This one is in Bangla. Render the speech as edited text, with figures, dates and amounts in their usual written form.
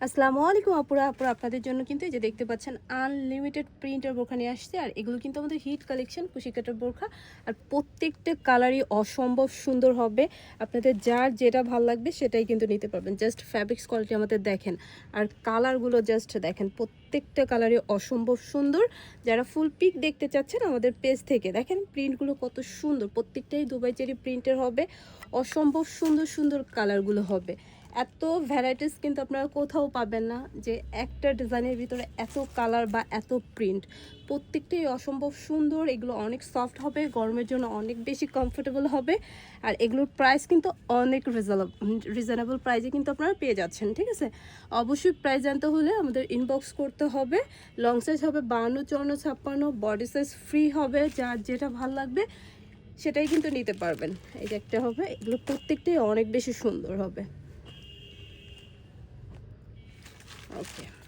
আসসালামু আলাইকুম আপুরা আপনাদের জন্য কিন্তু এই যে দেখতে পাচ্ছেন আনলিমিটেড প্রিন্টের বোরখা নিয়ে আসছে। আর এগুলো কিন্তু আমাদের হিট কালেকশন কুশিকাটার বোরখা। আর প্রত্যেকটা কালারই অসম্ভব সুন্দর হবে। আপনাদের যার যেটা ভালো লাগবে সেটাই কিন্তু নিতে পারবেন। জাস্ট ফ্যাব্রিক্স কোয়ালিটি আমাদের দেখেন, আর কালারগুলো জাস্ট দেখেন, প্রত্যেকটা কালারই অসম্ভব সুন্দর। যারা ফুল পিক দেখতে চাচ্ছেন আমাদের পেজ থেকে দেখেন প্রিন্টগুলো কত সুন্দর, প্রত্যেকটাই দুবাই চেরি প্রিন্টের হবে। অসম্ভব সুন্দর সুন্দর কালারগুলো হবে। এত ভ্যারাইটিস কিন্তু আপনারা কোথাও পাবেন না, যে একটা ডিজাইনের ভিতরে এত কালার বা এত প্রিন্ট। প্রত্যেকটাই অসম্ভব সুন্দর। এগুলো অনেক সফট হবে, গরমের জন্য অনেক বেশি কমফোর্টেবল হবে। আর এগুলোর প্রাইস কিন্তু অনেক রিজনেবল প্রাইসে কিন্তু আপনারা পেয়ে যাচ্ছেন। ঠিক আছে, অবশ্যই প্রাইস জানতে হলে আমাদের ইনবক্স করতে হবে। লং সাইজ হবে 52, 54, 56, বডি সাইজ ফ্রি হবে। যার যেটা ভালো লাগবে সেটাই কিন্তু নিতে পারবেন। এই যে একটা হবে, এগুলো প্রত্যেকটাই অনেক বেশি সুন্দর হবে। Okay.